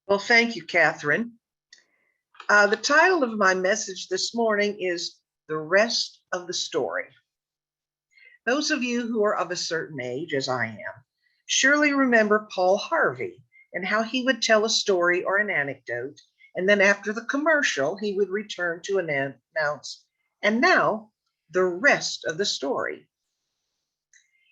Well, thank you, Catherine. The title of my message this morning is The Rest of the Story. Those of you who are of a certain age, as I am, surely remember Paul Harvey and how he would tell a story or an anecdote, and then after the commercial, he would return to announce, and now the rest of the story.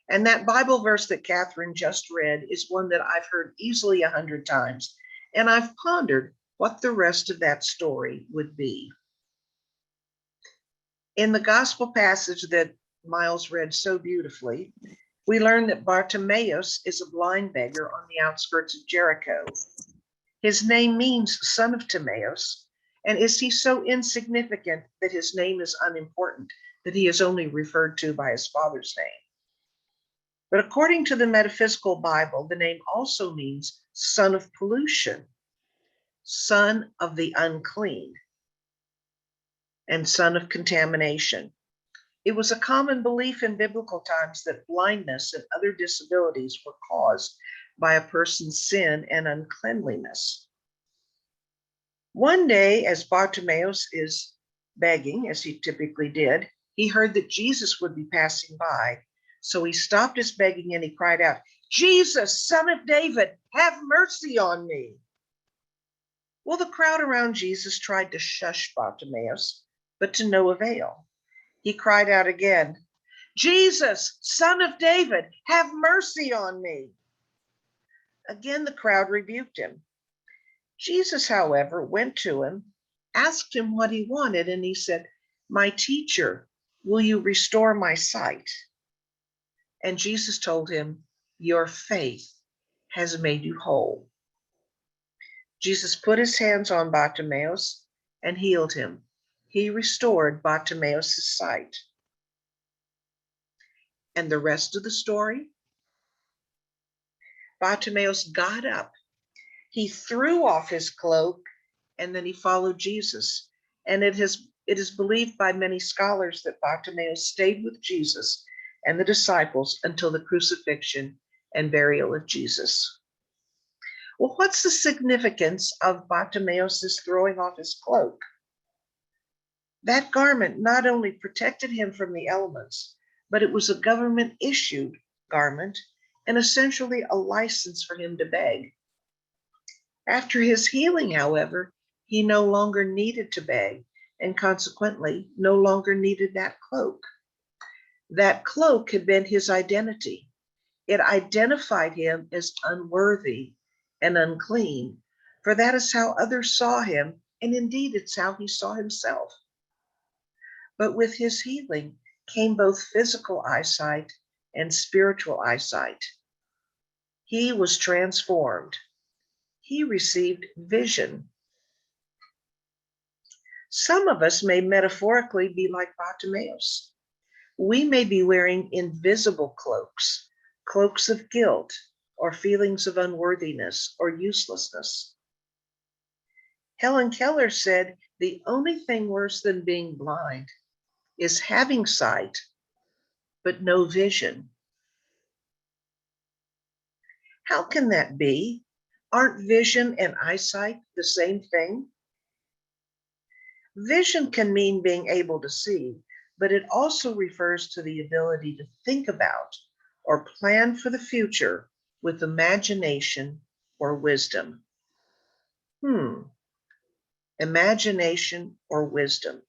And that Bible verse that Catherine just read is one that I've heard easily 100 times, and I've pondered what the rest of that story would be. In the gospel passage that Miles read so beautifully, we learn that Bartimaeus is a blind beggar on the outskirts of Jericho. His name means son of Timaeus, and is he so insignificant that his name is unimportant, that he is only referred to by his father's name? But according to the metaphysical Bible, the name also means son of pollution, son of the unclean, and son of contamination. It was a common belief in biblical times that blindness and other disabilities were caused by a person's sin and uncleanliness. One day, as Bartimaeus is begging, as he typically did, he heard that Jesus would be passing by. So he stopped his begging and he cried out, "Jesus, son of David, have mercy on me." Well, the crowd around Jesus tried to shush Bartimaeus, but to no avail. He cried out again, "Jesus, son of David, have mercy on me." Again, the crowd rebuked him. Jesus, however, went to him, asked him what he wanted, and he said, "My teacher, will you restore my sight?" And Jesus told him, "Your faith has made you whole." Jesus put his hands on Bartimaeus and healed him. He restored Bartimaeus' sight. And the rest of the story? Bartimaeus got up. He threw off his cloak and then he followed Jesus. And it is believed by many scholars that Bartimaeus stayed with Jesus and the disciples until the crucifixion and burial of Jesus. Well, what's the significance of Bartimaeus' throwing off his cloak? That garment not only protected him from the elements, but it was a government issued garment and essentially a license for him to beg. After his healing, however, he no longer needed to beg and consequently no longer needed that cloak. That cloak had been his identity. It identified him as unworthy and unclean, for that is how others saw him, and indeed it's how he saw himself. But with his healing came both physical eyesight and spiritual eyesight. He was transformed. He received vision. Some of us may metaphorically be like Bartimaeus. We may be wearing invisible cloaks, cloaks of guilt, or feelings of unworthiness or uselessness. Helen Keller said, "The only thing worse than being blind is having sight, but no vision." How can that be? Aren't vision and eyesight the same thing? Vision can mean being able to see, but it also refers to the ability to think about or plan for the future with imagination or wisdom. Imagination or wisdom.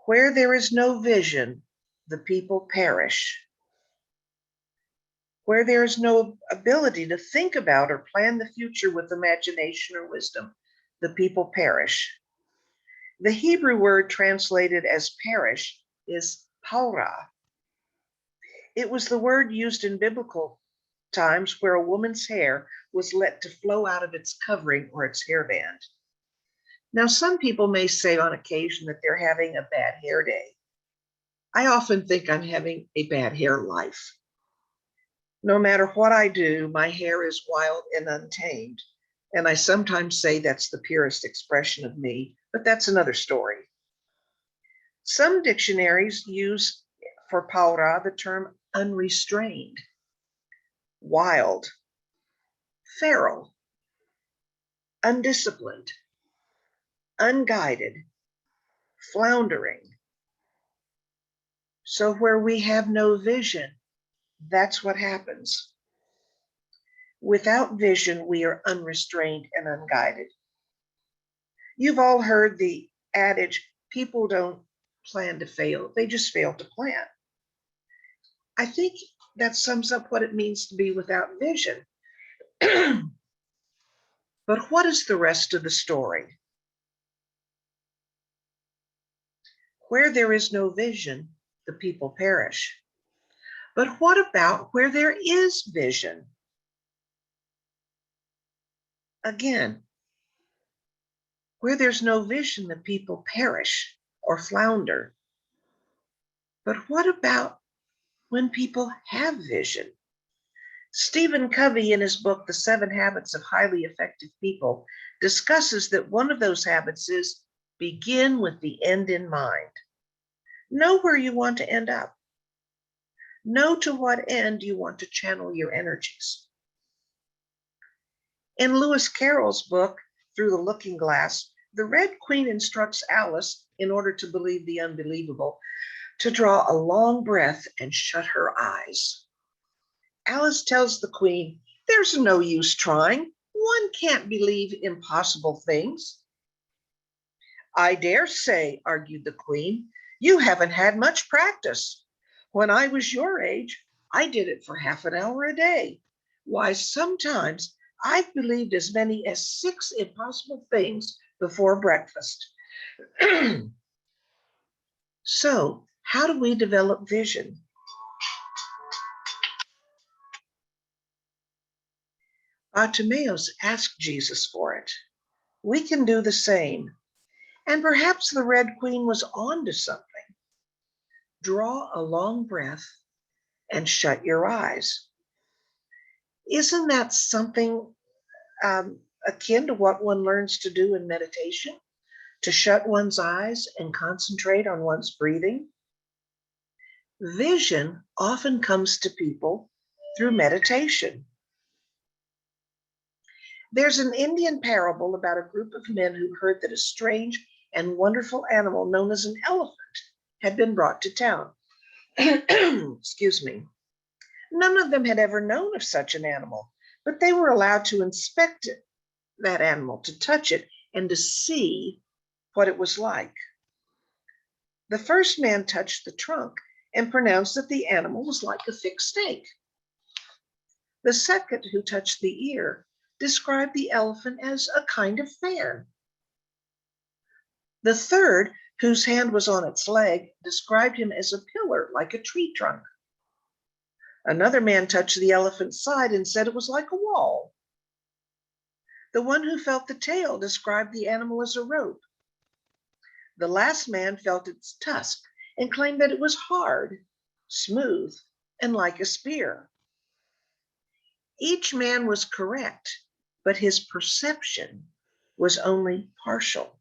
Where there is no vision, the people perish. Where there is no ability to think about or plan the future with imagination or wisdom, the people perish. The Hebrew word translated as perish is paura. It was the word used in biblical times where a woman's hair was let to flow out of its covering or its hairband. Now, some people may say on occasion that they're having a bad hair day. I often think I'm having a bad hair life. No matter what I do, my hair is wild and untamed. And I sometimes say that's the purest expression of me, but that's another story. Some dictionaries use for paura the term unrestrained, wild, feral, undisciplined, unguided, floundering. So where we have no vision, that's what happens. Without vision, we are unrestrained and unguided. You've all heard the adage, people don't plan to fail, they just fail to plan. I think that sums up what it means to be without vision. But what is the rest of the story? Where there is no vision, the people perish. But what about where there is vision? Again, where there's no vision, the people perish or flounder. But what about when people have vision? Stephen Covey, in his book, The 7 Habits of Highly Effective People, discusses that one of those habits is begin with the end in mind. Know where you want to end up. Know to what end you want to channel your energies. In Lewis Carroll's book, Through the Looking Glass, the Red Queen instructs Alice, in order to believe the unbelievable, to draw a long breath and shut her eyes. Alice tells the Queen, there's no use trying. One can't believe impossible things. I dare say, argued the Queen, you haven't had much practice. When I was your age, I did it for half an hour a day. Why, sometimes I've believed as many as 6 impossible things before breakfast. So, how do we develop vision? Bartimaeus asked Jesus for it. We can do the same. And perhaps the Red Queen was on to something. Draw a long breath and shut your eyes. Isn't that something akin to what one learns to do in meditation? To shut one's eyes and concentrate on one's breathing? Vision often comes to people through meditation. There's an Indian parable about a group of men who heard that a strange and wonderful animal known as an elephant had been brought to town. Excuse me. None of them had ever known of such an animal, but they were allowed to inspect it, that animal, to touch it, and to see what it was like. The first man touched the trunk and pronounced that the animal was like a thick steak. The second, who touched the ear, described the elephant as a kind of fan. The third, whose hand was on its leg, described him as a pillar, like a tree trunk. Another man touched the elephant's side and said it was like a wall. The one who felt the tail described the animal as a rope. The last man felt its tusk and claimed that it was hard, smooth, and like a spear. Each man was correct, but his perception was only partial.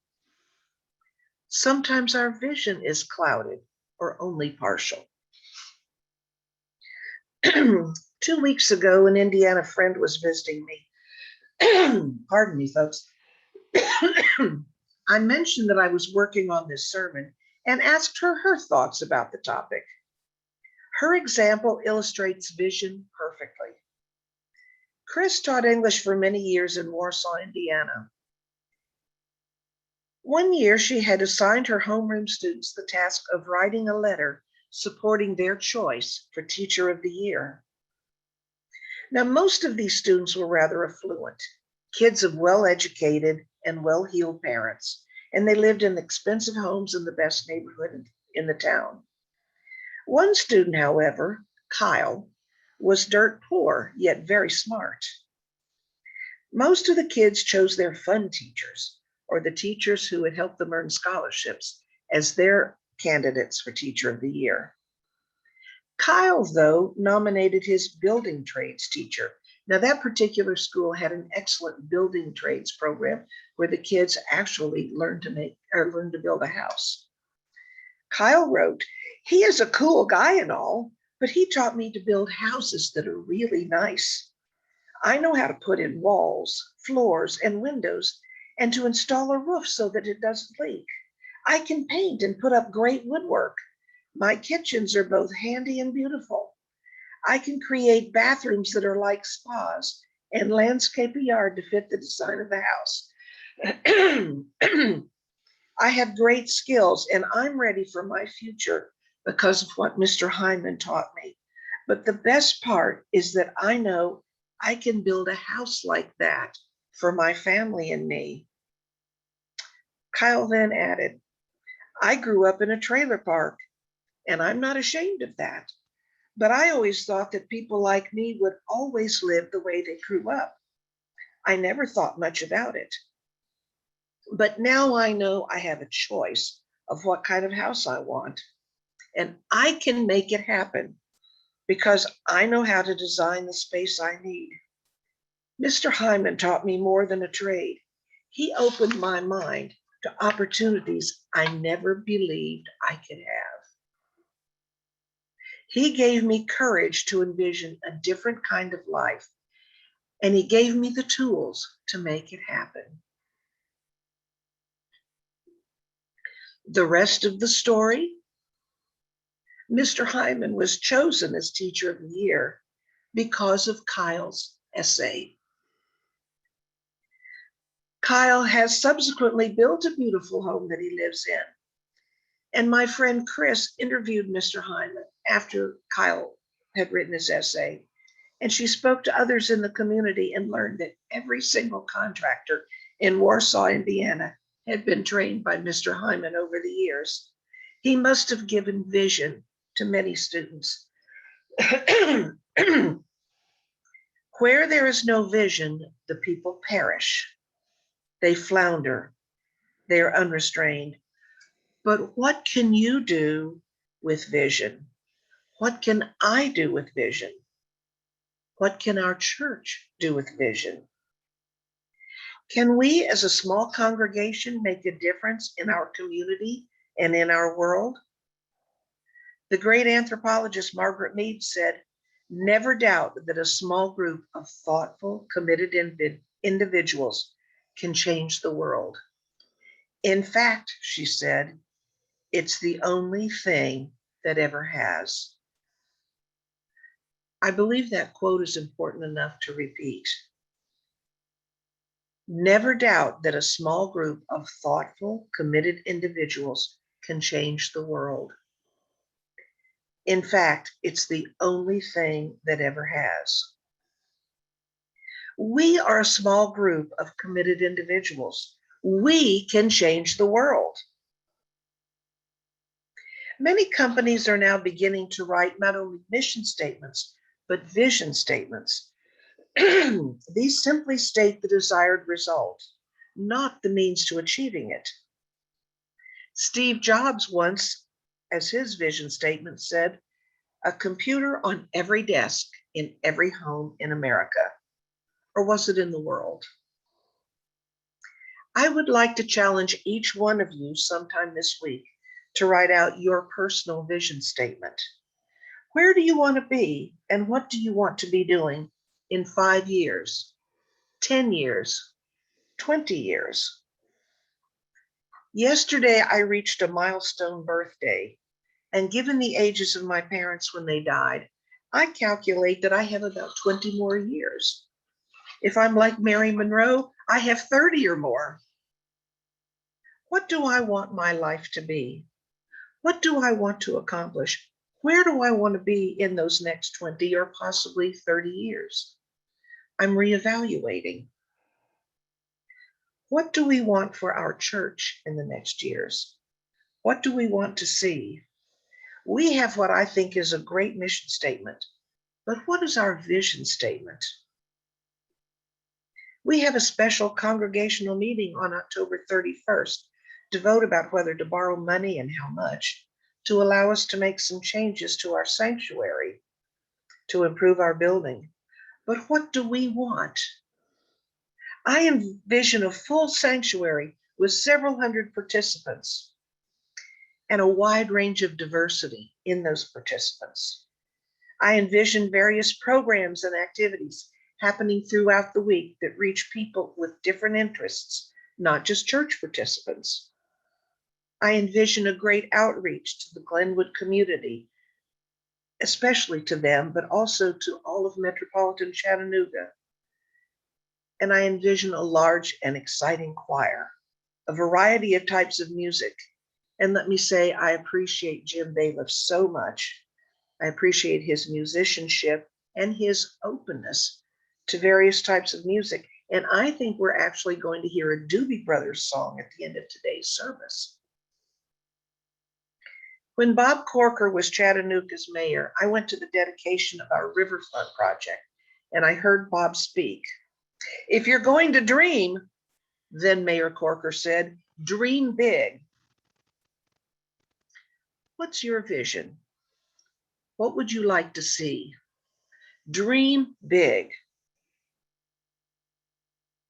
Sometimes our vision is clouded or only partial. 2 weeks ago, an Indiana friend was visiting me. Pardon me, folks. I mentioned that I was working on this sermon and asked her thoughts about the topic. Her example illustrates vision perfectly. Chris taught English for many years in Warsaw, Indiana. One year, she had assigned her homeroom students the task of writing a letter supporting their choice for Teacher of the Year. Now, most of these students were rather affluent, kids of well-educated and well-heeled parents, and they lived in expensive homes in the best neighborhood in the town. One student, however, Kyle, was dirt poor, yet very smart. Most of the kids chose their fun teachers, or the teachers who had helped them earn scholarships, as their candidates for Teacher of the Year. Kyle, though, nominated his building trades teacher. Now, that particular school had an excellent building trades program where the kids actually learned to build a house. Kyle wrote, "He is a cool guy and all, but he taught me to build houses that are really nice. I know how to put in walls, floors, and windows, and to install a roof so that it doesn't leak. I can paint and put up great woodwork. My kitchens are both handy and beautiful. I can create bathrooms that are like spas and landscape a yard to fit the design of the house. I have great skills and I'm ready for my future because of what Mr. Hyman taught me. But the best part is that I know I can build a house like that for my family and me. Kyle then added, I grew up in a trailer park and I'm not ashamed of that. But I always thought that people like me would always live the way they grew up. I never thought much about it. But now I know I have a choice of what kind of house I want, and I can make it happen because I know how to design the space I need. Mr. Hyman taught me more than a trade. He opened my mind to opportunities I never believed I could have. He gave me courage to envision a different kind of life, and he gave me the tools to make it happen. The rest of the story, Mr. Hyman was chosen as Teacher of the Year because of Kyle's essay. Kyle has subsequently built a beautiful home that he lives in. And my friend Chris interviewed Mr. Hyman after Kyle had written his essay. And she spoke to others in the community and learned that every single contractor in Warsaw, Indiana, had been trained by Mr. Hyman over the years. He must have given vision to many students. Where there is no vision, the people perish. They flounder. They are unrestrained. But what can you do with vision? What can I do with vision? What can our church do with vision? Can we, as a small congregation, make a difference in our community and in our world? The great anthropologist Margaret Mead said, never doubt that a small group of thoughtful, committed individuals can change the world. In fact, she said, it's the only thing that ever has. I believe that quote is important enough to repeat. Never doubt that a small group of thoughtful, committed individuals can change the world. In fact, it's the only thing that ever has. We are a small group of committed individuals. We can change the world. Many companies are now beginning to write not only mission statements, but vision statements. These simply state the desired result, not the means to achieving it. Steve Jobs once, as his vision statement said, a computer on every desk in every home in America. Or was it in the world? I would like to challenge each one of you sometime this week to write out your personal vision statement. Where do you want to be and what do you want to be doing in 5 years, 10 years, 20 years? Yesterday, I reached a milestone birthday, and given the ages of my parents when they died, I calculate that I have about 20 more years. If I'm like Mary Monroe, I have 30 or more. What do I want my life to be? What do I want to accomplish? Where do I want to be in those next 20 or possibly 30 years? I'm reevaluating. What do we want for our church in the next years? What do we want to see? We have what I think is a great mission statement, but what is our vision statement? We have a special congregational meeting on October 31st to vote about whether to borrow money and how much to allow us to make some changes to our sanctuary to improve our building. But what do we want? I envision a full sanctuary with several hundred participants and a wide range of diversity in those participants. I envision various programs and activities happening throughout the week that reach people with different interests, not just church participants. I envision a great outreach to the Glenwood community, especially to them, but also to all of metropolitan Chattanooga. And I envision a large and exciting choir, a variety of types of music. And let me say, I appreciate Jim Bailiff so much. I appreciate his musicianship and his openness to various types of music. And I think we're actually going to hear a Doobie Brothers song at the end of today's service. When Bob Corker was Chattanooga's mayor, I went to the dedication of our riverfront project, and I heard Bob speak. If you're going to dream, then Mayor Corker said, dream big. What's your vision? What would you like to see? Dream big.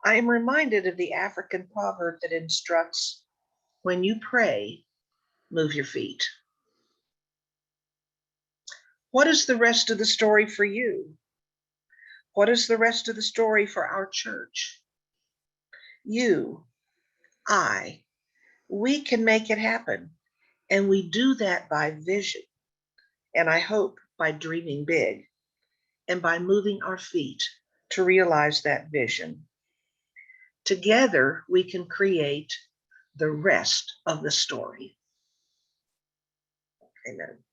I am reminded of the African proverb that instructs, when you pray, move your feet. What is the rest of the story for you? What is the rest of the story for our church? You, we can make it happen. And we do that by vision. And I hope by dreaming big and by moving our feet to realize that vision. Together, we can create the rest of the story. Amen.